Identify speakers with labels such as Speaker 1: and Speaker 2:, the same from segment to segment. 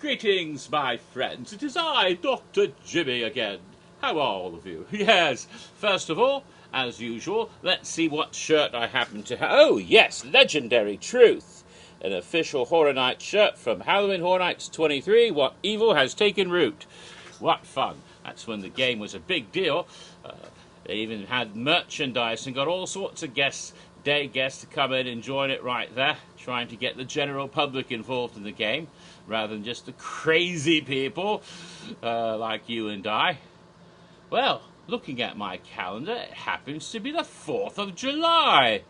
Speaker 1: Greetings, my friends. It is I, Dr. Jimmy, again. How are all of you? Yes, first of all, as usual, let's see what shirt I happen to have. Oh, yes, legendary truth. An official Horror Night shirt from Halloween Horror Nights 23, What Evil Has Taken Root. What fun. That's when the game was a big deal. They even had merchandise and got all sorts of day guests to come in and join it right there, trying to get the general public involved in the game, rather than just the crazy people like you and I. Well, looking at my calendar, it happens to be the 4th of July.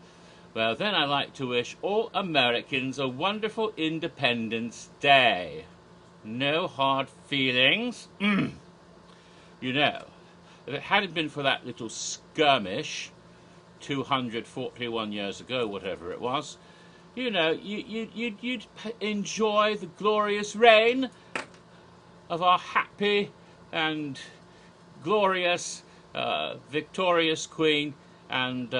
Speaker 1: Well, then I'd like to wish all Americans a wonderful Independence Day. No hard feelings. You know, if it hadn't been for that little skirmish 241 years ago, whatever it was, you know, you'd enjoy the glorious reign of our happy and glorious, victorious Queen, and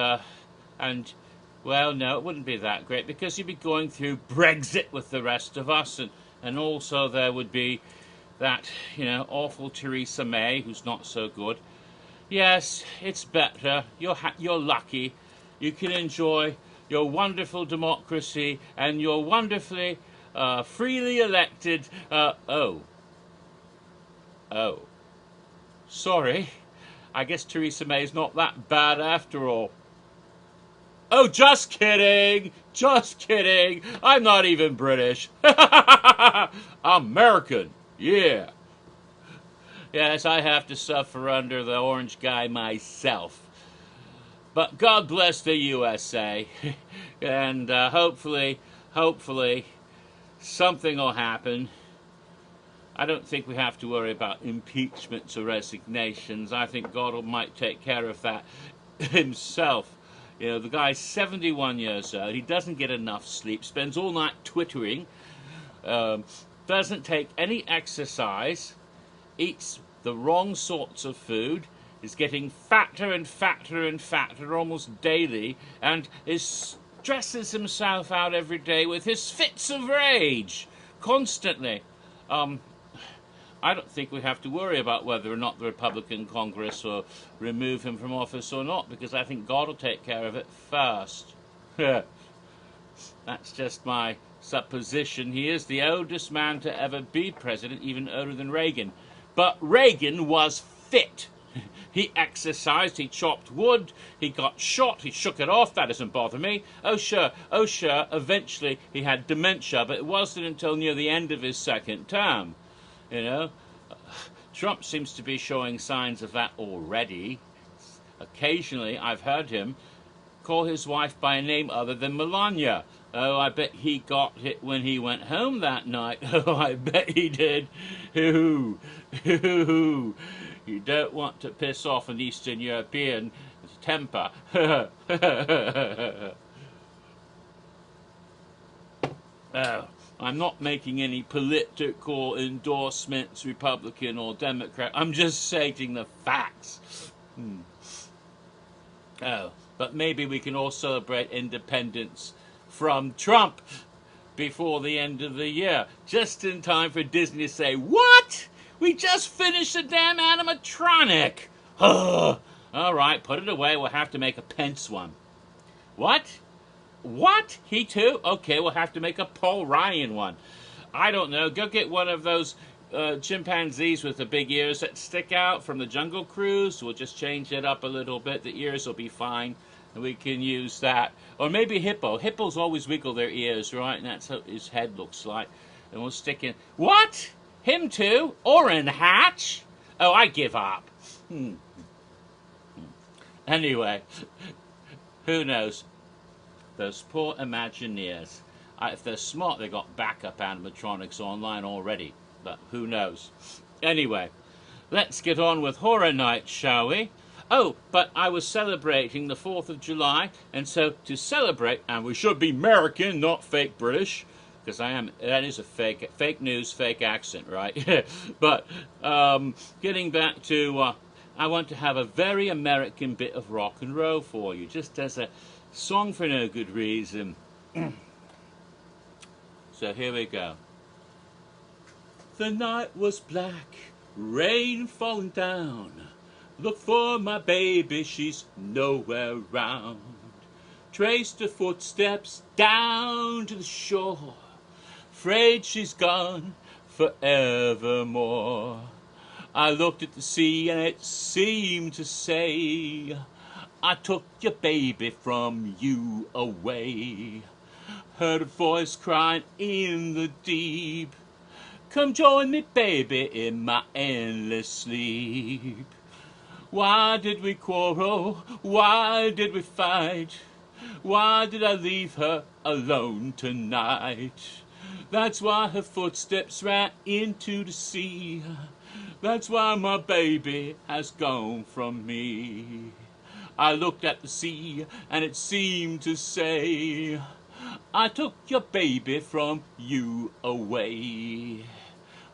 Speaker 1: well, no, it wouldn't be that great, because you'd be going through Brexit with the rest of us, and also there would be that, you know, awful Theresa May, who's not so good. Yes, it's better. You're lucky. You can enjoy your wonderful democracy and your wonderfully freely elected. Sorry. I guess Theresa May's not that bad after all. Oh, just kidding. Just kidding. I'm not even British. American. Yeah. Yes, I have to suffer under the orange guy myself. But God bless the USA. And hopefully, something will happen. I don't think we have to worry about impeachments or resignations. I think God might take care of that himself. You know, the guy's 71 years old. He doesn't get enough sleep, spends all night twittering, doesn't take any exercise, eats the wrong sorts of food, is getting fatter and fatter and fatter almost daily, and stresses himself out every day with his fits of rage constantly. I don't think we have to worry about whether or not the Republican Congress will remove him from office or not, because I think God will take care of it first. That's just my supposition. He is the oldest man to ever be president, even older than Reagan. But Reagan was fit. He exercised, he chopped wood, he got shot, he shook it off. That doesn't bother me. Oh sure, eventually he had dementia, but it wasn't until near the end of his second term. You know, Trump seems to be showing signs of that already. Occasionally I've heard him call his wife by a name other than Melania. Oh, I bet he got hit when he went home that night. Oh, I bet he did. Hoo, hoo. You don't want to piss off an Eastern European temper. Oh, I'm not making any political endorsements, Republican or Democrat. I'm just stating the facts. Oh, but maybe we can all celebrate independence from Trump before the end of the year, just in time for Disney to say, "What? We just finished the damn animatronic." All right, put it away. We'll have to make a Pence one. What? What? He too? Okay, we'll have to make a Paul Ryan one. I don't know. Go get one of those chimpanzees with the big ears that stick out from the Jungle Cruise. We'll just change it up a little bit. The ears will be fine, and we can use that. Or maybe hippo. Hippos always wiggle their ears, right? And that's how his head looks like. And we'll stick in... What? Him too? Orrin Hatch? Oh, I give up. Anyway, who knows? Those poor Imagineers. If they're smart, they got backup animatronics online already. But who knows? Anyway, let's get on with Horror Night, shall we? Oh, but I was celebrating the 4th of July, and so to celebrate, and we should be American, not fake British, because that is a fake news, fake accent, right? But getting back to, I want to have a very American bit of rock and roll for you, just as a song for no good reason. So here we go. The night was black, rain falling down. Look for my baby, she's nowhere round. Traced her footsteps down to the shore. Afraid she's gone forevermore. I looked at the sea and it seemed to say, I took your baby from you away. Heard a voice crying in the deep, come join me, baby, in my endless sleep. Why did we quarrel? Why did we fight? Why did I leave her alone tonight? That's why her footsteps ran into the sea. That's why my baby has gone from me. I looked at the sea and it seemed to say, I took your baby from you away.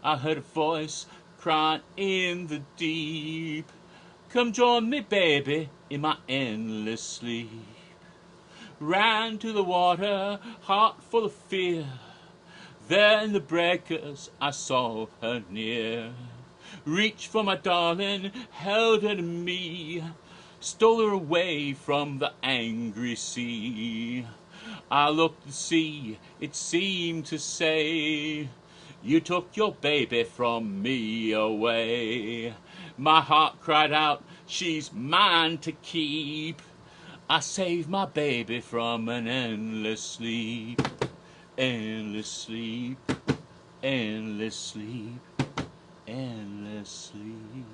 Speaker 1: I heard a voice crying in the deep, come join me, baby, in my endless sleep. Ran to the water, heart full of fear. There in the breakers I saw her near. Reached for my darling, held her to me, stole her away from the angry sea. I looked at the sea, it seemed to say, you took your baby from me away. My heart cried out, she's mine to keep. I saved my baby from an endless sleep. Endless sleep, endless sleep, endless sleep.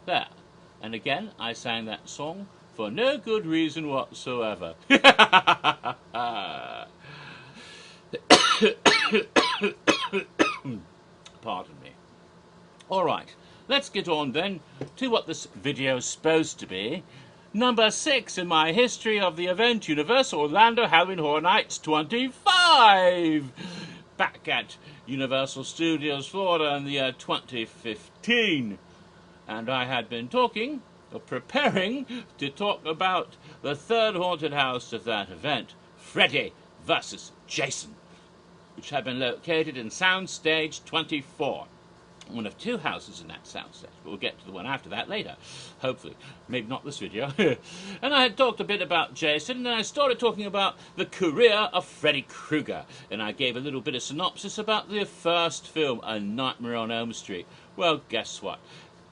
Speaker 1: There. And again, I sang that song for no good reason whatsoever. Pardon me. All right, let's get on then to what this video is supposed to be. Number 6 in my history of the event, Universal Orlando Halloween Horror Nights 25! Back at Universal Studios, Florida in the year 2015. And I had been talking, or preparing, to talk about the third haunted house of that event, Freddy vs. Jason, which had been located in Soundstage 24. One of 2 houses in that soundstage, but we'll get to the one after that later, hopefully. Maybe not this video. And I had talked a bit about Jason, and I started talking about the career of Freddy Krueger, and I gave a little bit of synopsis about the first film, A Nightmare on Elm Street. Well, guess what?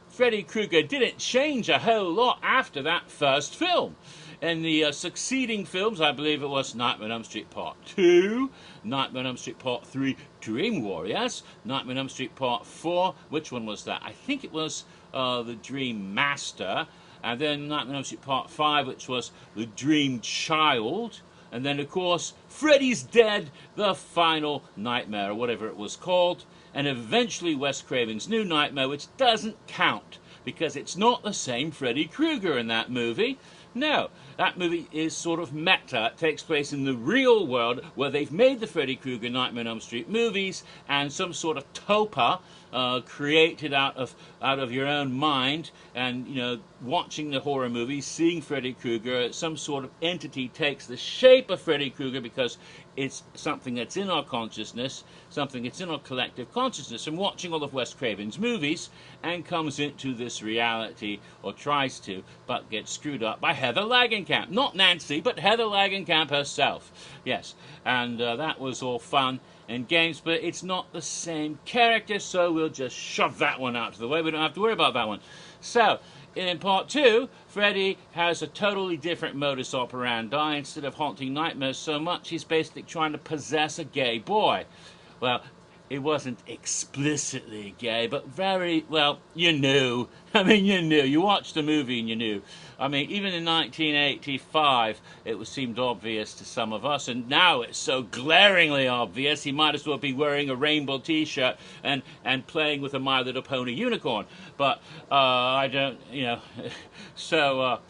Speaker 1: Freddy Krueger didn't change a whole lot after that first film. In the succeeding films, I believe it was Nightmare on Elm Street Part 2, Nightmare on Elm Street Part 3, Dream Warriors, Nightmare on Elm Street Part 4, which one was that? I think it was the Dream Master, and then Nightmare on Elm Street Part 5, which was the Dream Child, and then, of course, Freddy's Dead, the Final Nightmare, or whatever it was called, and eventually Wes Craven's New Nightmare, which doesn't count, because it's not the same Freddy Krueger in that movie. No, that movie is sort of meta. It takes place in the real world where they've made the Freddy Krueger Nightmare on Elm Street movies, and some sort of topa created out of your own mind, and watching the horror movies, seeing Freddy Krueger, some sort of entity takes the shape of Freddy Krueger because it's something that's in our consciousness, something that's in our collective consciousness, and watching all of Wes Craven's movies, and comes into this reality, or tries to, but gets screwed up by Heather Langenkamp. Not Nancy, but Heather Langenkamp herself. Yes, and that was all fun and games, but it's not the same character, so we'll just shove that one out of the way. We don't have to worry about that one. So, in Part 2, Freddy has a totally different modus operandi. Instead of haunting nightmares so much, he's basically trying to possess a gay boy. Well, it wasn't explicitly gay, but very, well, you knew. I mean, you knew. You watched the movie and you knew. I mean, even in 1985, it seemed obvious to some of us, and now it's so glaringly obvious, he might as well be wearing a rainbow t-shirt and playing with a My Little Pony unicorn. But, I don't, so,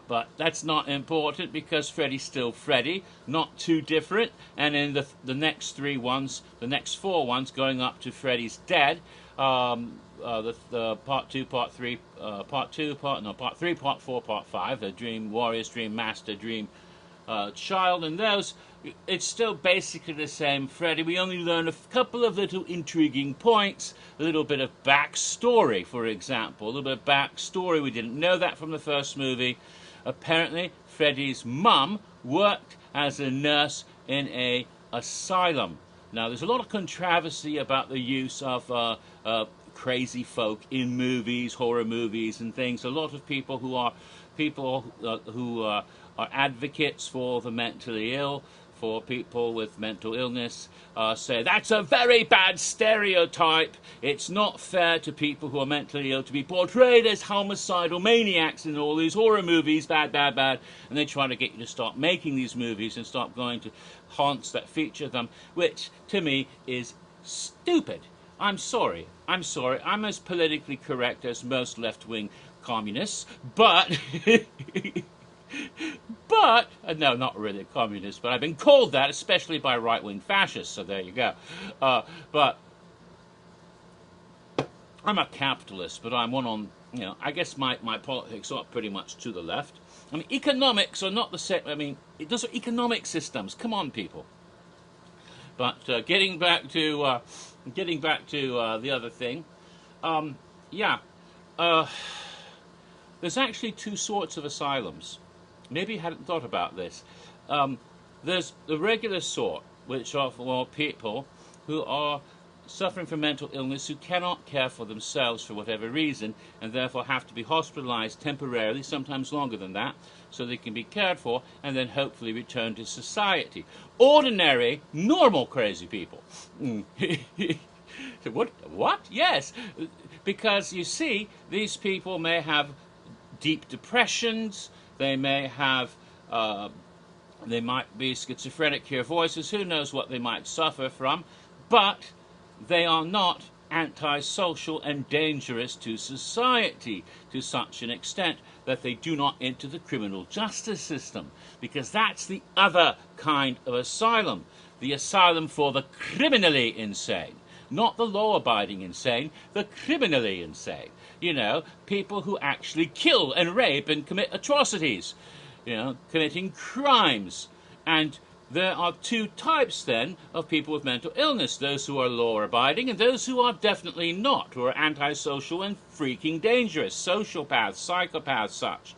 Speaker 1: but that's not important because Freddy's still Freddy, not too different. And in the next 3 ones, the next 4 ones going up to Freddy's Dead, the Part 2, Part 3, Part 2, Part 3, Part 4, Part 5, the Dream Warriors, Dream Master, Dream child, and those, it's still basically the same Freddy. We only learn a couple of little intriguing points, a little bit of backstory, for example. A little bit of backstory, we didn't know that from the first movie. Apparently, Freddy's mum worked as a nurse in a asylum. Now, there's a lot of controversy about the use of crazy folk in movies, horror movies and things. A lot of people who are advocates for the mentally ill, for people with mental illness, say that's a very bad stereotype. It's not fair to people who are mentally ill to be portrayed as homicidal maniacs in all these horror movies, bad, bad, bad. And they try to get you to stop making these movies and stop going to haunts that feature them, which to me is stupid. I'm sorry. I'm as politically correct as most left-wing communists, but but no, not really a communist, but I've been called that, especially by right-wing fascists, so there you go. But I'm a capitalist, but I'm one on, I guess my politics are pretty much to the left. I mean, economics are not the same. I mean, those are economic systems. Come on, people. But getting back to the other thing, there's actually two sorts of asylums. Maybe you hadn't thought about this. There's the regular sort, which are for people who are suffering from mental illness, who cannot care for themselves for whatever reason, and therefore have to be hospitalized temporarily, sometimes longer than that, so they can be cared for and then hopefully return to society. Ordinary, normal crazy people. What? Yes. Because, you see, these people may have deep depressions, they may have, they might be schizophrenic, hear voices, who knows what they might suffer from, but they are not antisocial and dangerous to society to such an extent that they do not enter the criminal justice system, because that's the other kind of asylum, the asylum for the criminally insane. Not the law-abiding insane, the criminally insane. People who actually kill and rape and commit atrocities, committing crimes. And there are two types, then, of people with mental illness. Those who are law-abiding and those who are definitely not, who are antisocial and freaking dangerous, sociopaths, psychopaths, such.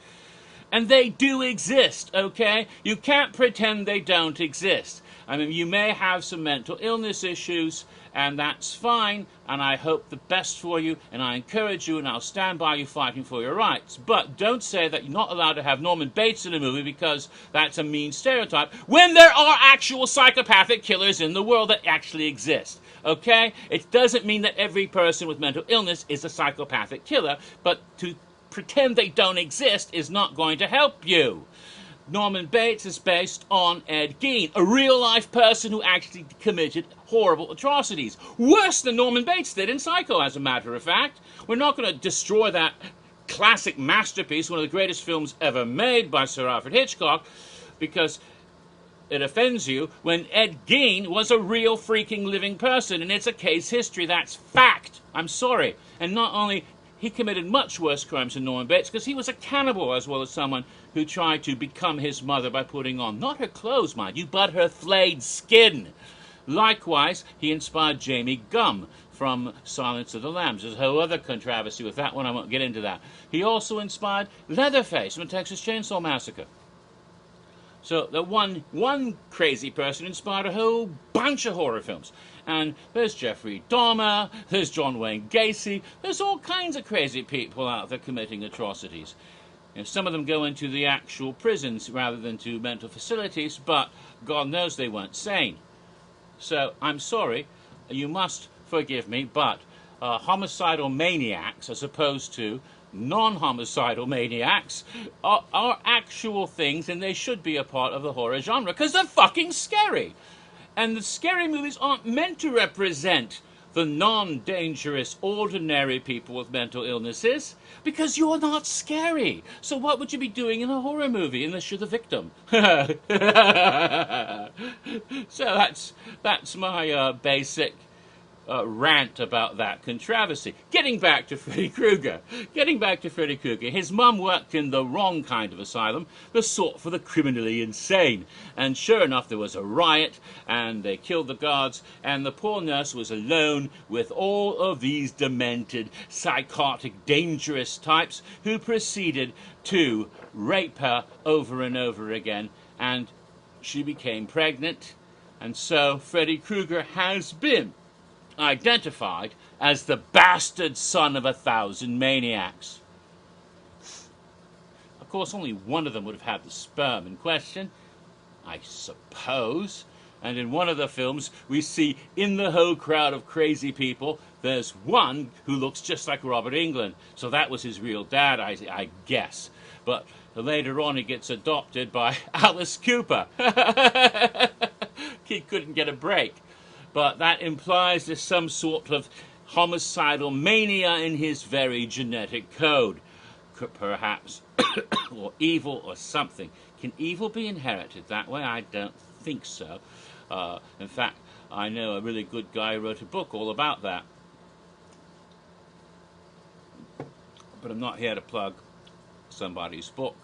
Speaker 1: And they do exist, okay? You can't pretend they don't exist. I mean, you may have some mental illness issues, and that's fine, and I hope the best for you, and I encourage you, and I'll stand by you fighting for your rights. But don't say that you're not allowed to have Norman Bates in a movie because that's a mean stereotype, when there are actual psychopathic killers in the world that actually exist, okay? It doesn't mean that every person with mental illness is a psychopathic killer, but to pretend they don't exist is not going to help you. Norman Bates is based on Ed Gein, a real-life person who actually committed horrible atrocities. Worse than Norman Bates did in Psycho, as a matter of fact. We're not going to destroy that classic masterpiece, one of the greatest films ever made by Sir Alfred Hitchcock, because it offends you, when Ed Gein was a real freaking living person, and it's a case history. That's fact. I'm sorry. And not only he committed much worse crimes than Norman Bates, because he was a cannibal as well as someone who tried to become his mother by putting on, not her clothes, mind you, but her flayed skin. Likewise, he inspired Jamie Gumb from Silence of the Lambs. There's a whole other controversy with that one. I won't get into that. He also inspired Leatherface from the Texas Chainsaw Massacre. So the one crazy person inspired a whole bunch of horror films. And there's Jeffrey Dahmer, there's John Wayne Gacy, there's all kinds of crazy people out there committing atrocities. Some of them go into the actual prisons rather than to mental facilities, but God knows they weren't sane. So I'm sorry, you must forgive me, but homicidal maniacs, as opposed to non-homicidal maniacs, are actual things, and they should be a part of the horror genre, because they're fucking scary. And the scary movies aren't meant to represent the non-dangerous, ordinary people with mental illnesses, because you're not scary. So what would you be doing in a horror movie unless you're the victim? So that's my basic rant about that controversy. Getting back to Freddy Krueger. His mum worked in the wrong kind of asylum, the sort for the criminally insane. And sure enough, there was a riot, and they killed the guards, and the poor nurse was alone with all of these demented, psychotic, dangerous types who proceeded to rape her over and over again, and she became pregnant. And so Freddy Krueger has been identified as the bastard son of 1,000 maniacs. Of course, only one of them would have had the sperm in question, I suppose. And in one of the films, we see in the whole crowd of crazy people, there's one who looks just like Robert Englund. So that was his real dad, I guess. But later on, he gets adopted by Alice Cooper. He couldn't get a break. But that implies there's some sort of homicidal mania in his very genetic code, perhaps, or evil or something. Can evil be inherited that way? I don't think so. In fact, I know a really good guy who wrote a book all about that. But I'm not here to plug somebody's book.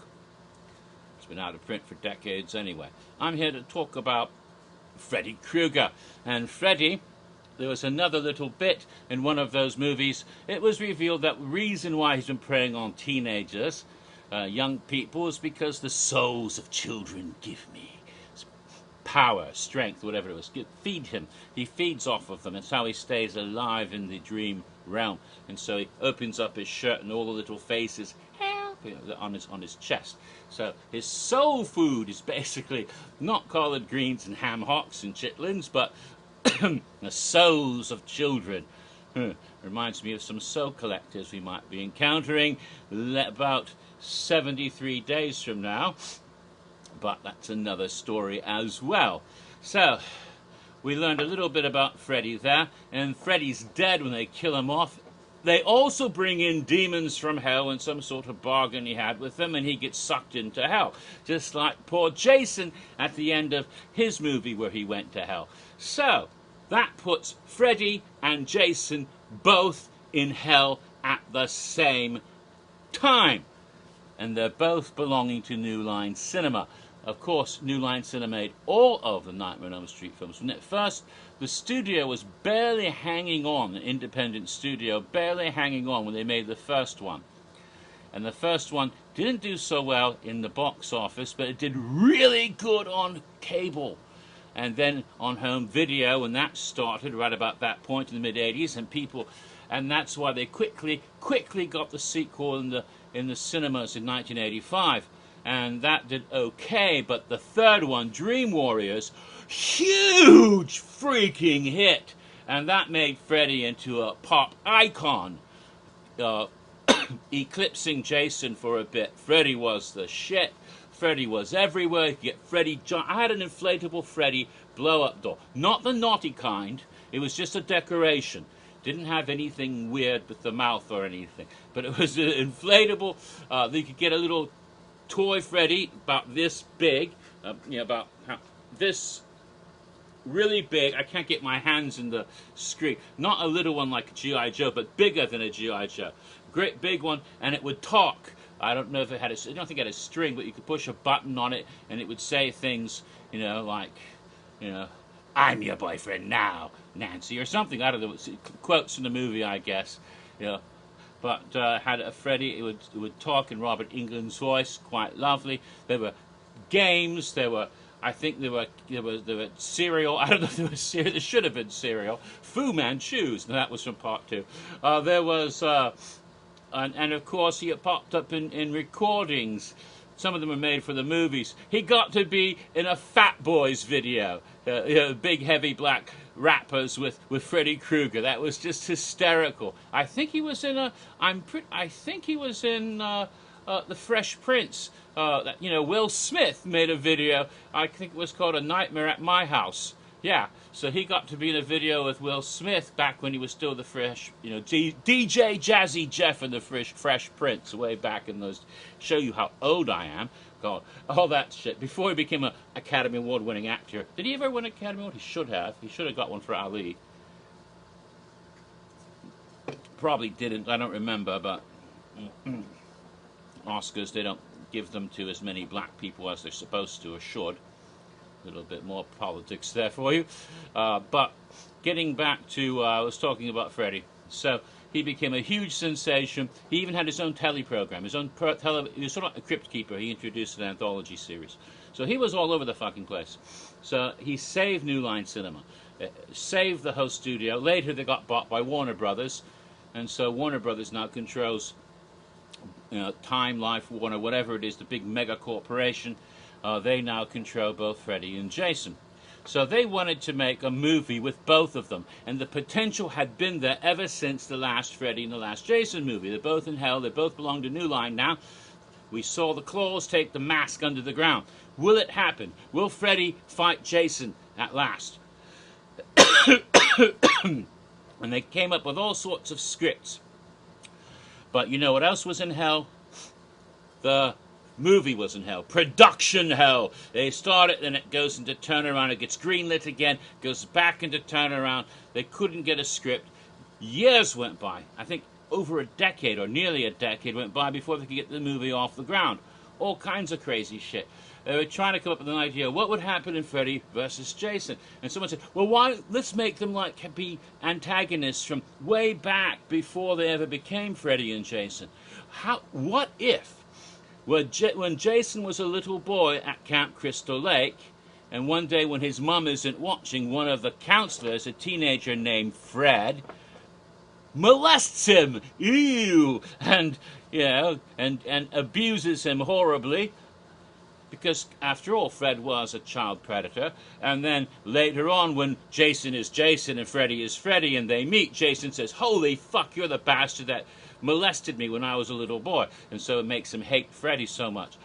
Speaker 1: It's been out of print for decades anyway. I'm here to talk about Freddy Krueger. And Freddy, there was another little bit in one of those movies. It was revealed that the reason why he's been preying on teenagers, young people, is because the souls of children give me power, strength, whatever it was. Feed him. He feeds off of them. It's how he stays alive in the dream realm. And so he opens up his shirt and all the little faces on his chest. So his soul food is basically not collard greens and ham hocks and chitlins, but the souls of children. Reminds me of some soul collectors we might be encountering about 73 days from now. But that's another story as well. So we learned a little bit about Freddy there, and Freddy's dead when they kill him off. They also bring in demons from hell in some sort of bargain he had with them, and he gets sucked into hell, just like poor Jason at the end of his movie where he went to hell. So that puts Freddy and Jason both in hell at the same time, and they're both belonging to New Line Cinema. Of course, New Line Cinema made all of the Nightmare on Elm Street films. When at first, the studio was barely hanging on, an independent studio, barely hanging on when they made the first one. And the first one didn't do so well in the box office, but it did really good on cable. And then on home video, and that started right about that point in the mid-'80s, and that's why they quickly got the sequel in the cinemas in 1985. And that did okay, but the third one, Dream Warriors, huge freaking hit, and that made Freddy into a pop icon, eclipsing Jason for a bit. Freddy was the shit. Freddy was everywhere. You could get Freddy. I had an inflatable Freddy blow-up doll, not the naughty kind. It was just a decoration. Didn't have anything weird with the mouth or anything, but it was an inflatable. You could get a little toy Freddy about this big, about this really big. I can't get my hands in the screen. Not a little one like a G.I. Joe, but bigger than a G.I. Joe. Great big one, and it would talk. I don't know if it had I don't think it had a string, but you could push a button on it, and it would say things, like, I'm your boyfriend now, Nancy, or something. I don't know, quotes from the movie, I guess, But had a Freddy, it would talk in Robert Englund's voice, quite lovely. There were games, I think there were cereal. I don't know if there was cereal. There should have been cereal. Fu Manchus, and that was from part 2. There was, and of course he popped up in recordings. Some of them were made for the movies. He got to be in a Fat Boys video, big heavy black rappers with Freddy Krueger. That was just hysterical. I think he was in the Fresh Prince. Will Smith made a video. I think it was called A Nightmare at My House. Yeah, so he got to be in a video with Will Smith back when he was still the Fresh, DJ Jazzy Jeff and the Fresh Prince way back in those. Show you how old I am. God, all that shit. Before he became an Academy Award winning actor. Did he ever win an Academy Award? He should have. He should have got one for Ali. probably didn't. I don't remember, but Oscars, they don't give them to as many black people as they're supposed to or should. A little bit more politics there for you. But getting back to, I was talking about Freddy. So he became a huge sensation. He even had his own telly program, his own he was sort of like a crypt keeper. He introduced an anthology series. So he was all over the fucking place. So he saved New Line Cinema, saved the host studio. Later they got bought by Warner Brothers, and so Warner Brothers now controls Time, Life, Warner, whatever it is, the big mega corporation. They now control both Freddy and Jason. So they wanted to make a movie with both of them, and the potential had been there ever since the last Freddy and the last Jason movie. They're both in hell. They both belong to New Line now. We saw the claws take the mask under the ground. Will it happen? Will Freddy fight Jason at last? And they came up with all sorts of scripts. But you know what else was in hell? The movie was in hell. Production hell. They start it, then it goes into turnaround. It gets greenlit again, goes back into turnaround. They couldn't get a script. Years went by. I think over a decade, or nearly a decade, went by before they could get the movie off the ground. All kinds of crazy shit. They were trying to come up with an idea. What would happen in Freddy versus Jason? And someone said, well, why? Let's make them like be antagonists from way back before they ever became Freddy and Jason. What if, when Jason was a little boy at Camp Crystal Lake, and one day when his mum isn't watching, one of the counselors, a teenager named Fred, molests him, ew, and and abuses him horribly, because after all, Fred was a child predator. And then later on, when Jason is Jason and Freddy is Freddy, and they meet, Jason says, "Holy fuck, you're the bastard that molested me when I was a little boy," and so it makes him hate Freddy so much.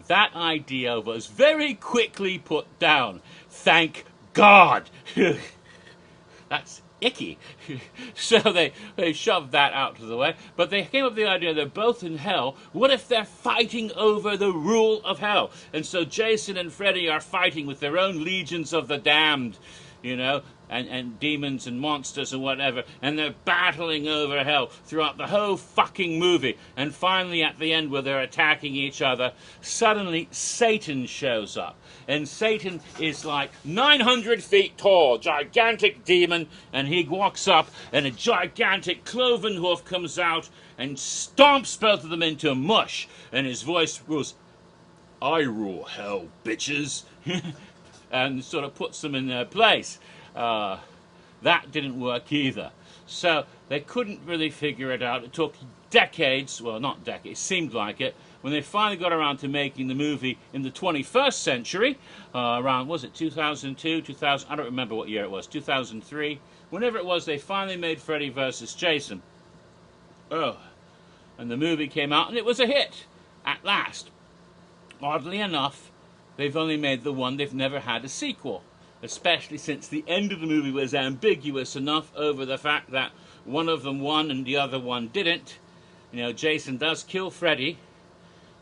Speaker 1: That idea was very quickly put down. Thank God. That's icky. So they shoved that out of the way. But they came up with the idea they're both in hell. What if they're fighting over the rule of hell? And so Jason and Freddy are fighting with their own legions of the damned, and demons and monsters and whatever, and they're battling over hell throughout the whole fucking movie. And finally, at the end, where they're attacking each other, suddenly Satan shows up. And Satan is like 900 feet tall, gigantic demon, and he walks up, and a gigantic cloven hoof comes out and stomps both of them into mush. And his voice was, "I rule hell, bitches," and sort of puts them in their place. That didn't work either. So they couldn't really figure it out. It took decades, well, not decades, it seemed like it, when they finally got around to making the movie in the 21st century, around, was it 2002, 2000, I don't remember what year it was, 2003, whenever it was, they finally made Freddy versus Jason. And the movie came out, and it was a hit, at last. Oddly enough, they've only made the one, they've never had a sequel. Especially since the end of the movie was ambiguous enough over the fact that one of them won and the other one didn't. Jason does kill Freddy,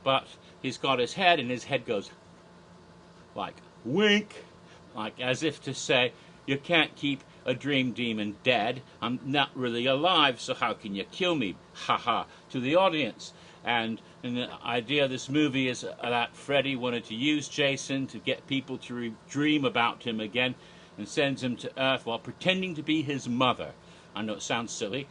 Speaker 1: but he's got his head, and his head goes like wink, like as if to say, you can't keep a dream demon dead. I'm not really alive, so how can you kill me? Ha ha, to the audience. And the idea of this movie is that Freddy wanted to use Jason to get people to dream about him again, and sends him to Earth while pretending to be his mother. I know it sounds silly.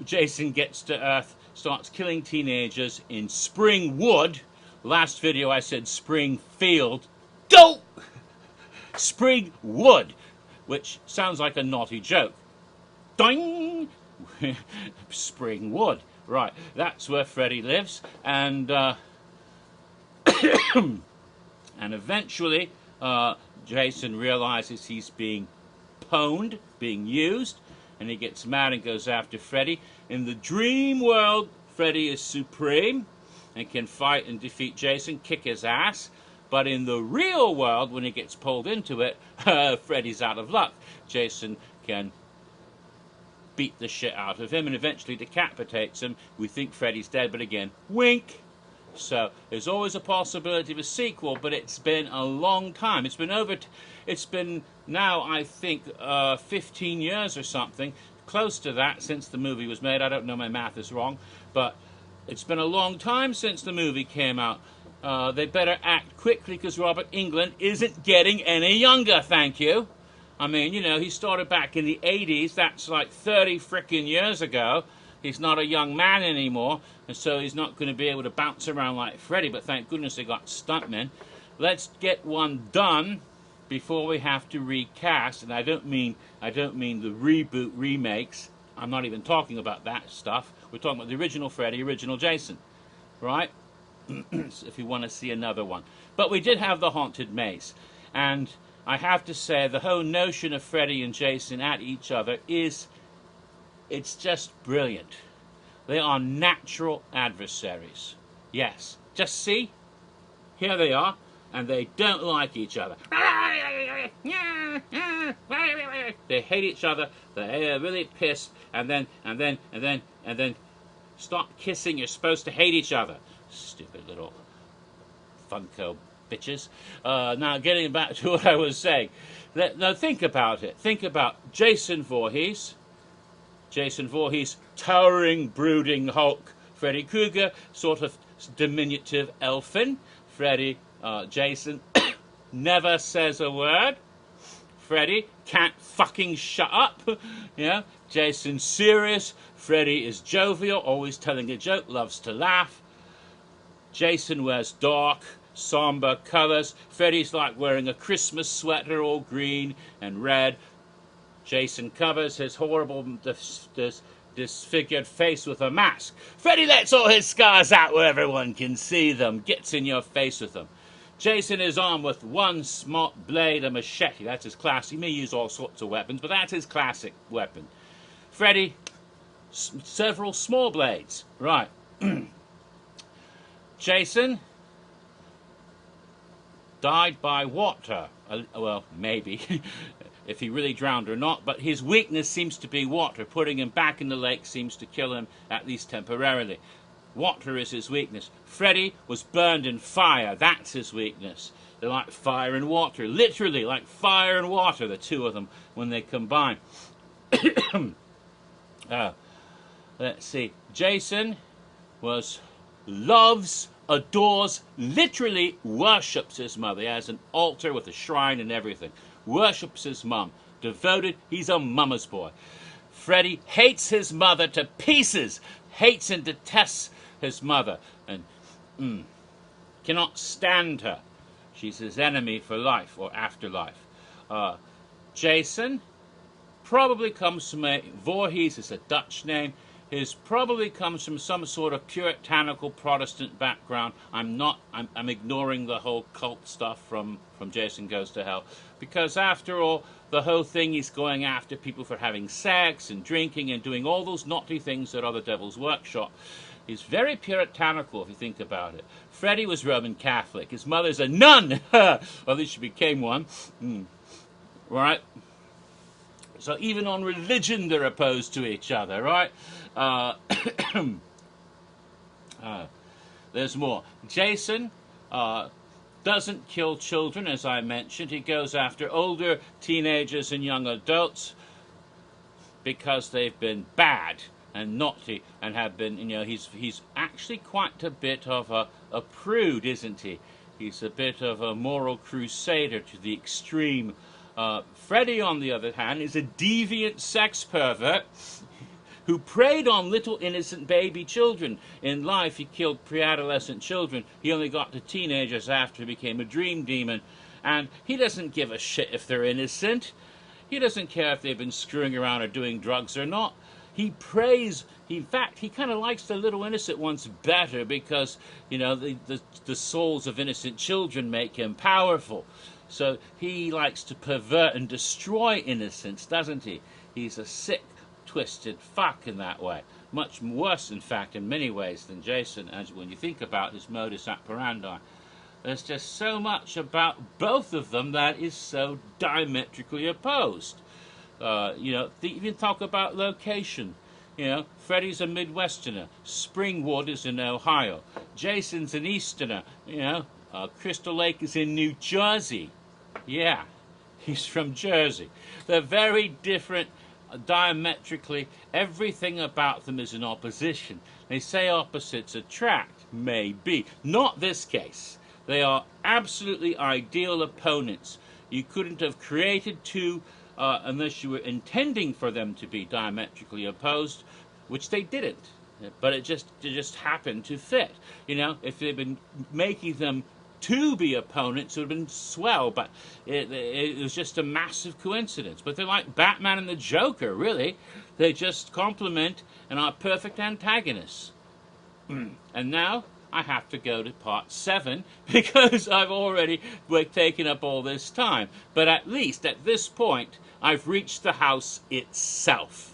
Speaker 1: Jason gets to Earth, starts killing teenagers in Springwood. Last video I said Springfield. Don't! Springwood, which sounds like a naughty joke. Doing! Springwood. Right, that's where Freddy lives, and and eventually Jason realizes he's being pwned, being used, and he gets mad and goes after Freddy. In the dream world, Freddy is supreme and can fight and defeat Jason, kick his ass. But in the real world, when he gets pulled into it, Freddy's out of luck. Jason can beat the shit out of him and eventually decapitates him. We think Freddy's dead, but again, wink. So there's always a possibility of a sequel, but it's been a long time. It's been now, I think, 15 years or something, close to that since the movie was made. I don't know, my math is wrong, but it's been a long time since the movie came out. They better act quickly because Robert Englund isn't getting any younger, thank you. I mean, you know, he started back in the 80s. That's like 30 frickin' years ago. He's not a young man anymore, and so he's not going to be able to bounce around like Freddy, but thank goodness they got stuntmen. Let's get one done before we have to recast, and I don't mean the reboot remakes. I'm not even talking about that stuff. We're talking about the original Freddy, original Jason, right? If you want to see another one. But we did have the Haunted Maze, and I have to say the whole notion of Freddy and Jason at each other it's just brilliant. They are natural adversaries. Yes, just see, here they are, and they don't like each other. They hate each other. They're really pissed, and then stop kissing. You're supposed to hate each other. Stupid little Funko bitches. Now, getting back to what I was saying. Now, think about it. Think about Jason Voorhees. Jason Voorhees, towering, brooding Hulk. Freddy Krueger, sort of diminutive elfin. Freddy, Jason, never says a word. Freddy can't fucking shut up. Yeah, Jason's serious. Freddy is jovial, always telling a joke, loves to laugh. Jason wears dark, somber colors. Freddy's like wearing a Christmas sweater, all green and red. Jason covers his horrible, disfigured face with a mask. Freddy lets all his scars out where everyone can see them, gets in your face with them. Jason is armed with one smart blade, a machete. That's his class. He may use all sorts of weapons, but that's his classic weapon. Freddy, several small blades. Right. Jason died by water. Well, maybe. If he really drowned or not, but his weakness seems to be water. Putting him back in the lake seems to kill him, at least temporarily. Water is his weakness. Freddy was burned in fire. That's his weakness. They're like fire and water. Literally, like fire and water, the two of them, when they combine. Let's see. Jason loves, adores, literally worships his mother. He has an altar with a shrine and everything. Worships his mum. Devoted, he's a mama's boy. Freddy hates his mother to pieces. Hates and detests his mother. And cannot stand her. She's his enemy for life or afterlife. Jason probably comes from Voorhees is a Dutch name. His probably comes from some sort of puritanical Protestant background. I'm ignoring the whole cult stuff from Jason Goes to Hell. Because after all, the whole thing is going after people for having sex and drinking and doing all those naughty things that are the devil's workshop. He's very puritanical if you think about it. Freddy was Roman Catholic. His mother's a nun. Or at least she became one. Right? So even on religion they're opposed to each other, right? There's more. Jason doesn't kill children, as I mentioned. He goes after older teenagers and young adults because they've been bad and naughty and have been, you know, he's actually quite a bit of a prude, isn't he? He's a bit of a moral crusader to the extreme. Freddy, on the other hand, is a deviant sex pervert who preyed on little innocent baby children. In life, he killed pre-adolescent children. He only got to teenagers after he became a dream demon. And he doesn't give a shit if they're innocent. He doesn't care if they've been screwing around or doing drugs or not. He prays. In fact, he kind of likes the little innocent ones better because, you know, the souls of innocent children make him powerful. So he likes to pervert and destroy innocence, doesn't he? He's a sick, twisted fuck in that way. Much worse, in fact, in many ways than Jason, as when you think about his modus operandi. There's just so much about both of them that is so diametrically opposed. You know, even talk about location. You know, Freddy's a Midwesterner. Springwood is in Ohio. Jason's an Easterner. You know, Crystal Lake is in New Jersey. Yeah, he's from Jersey. They're very different diametrically, everything about them is in opposition. They say opposites attract. Maybe. Not this case. They are absolutely ideal opponents. You couldn't have created two unless you were intending for them to be diametrically opposed, which they didn't. But it just happened to fit. You know, if they'd been making them to be opponents, it would have been swell, but it was just a massive coincidence. But they're like Batman and the Joker, really. They just complement and are perfect antagonists. And now I have to go to part 7 because I've already taken up all this time. But at least at this point, I've reached the house itself.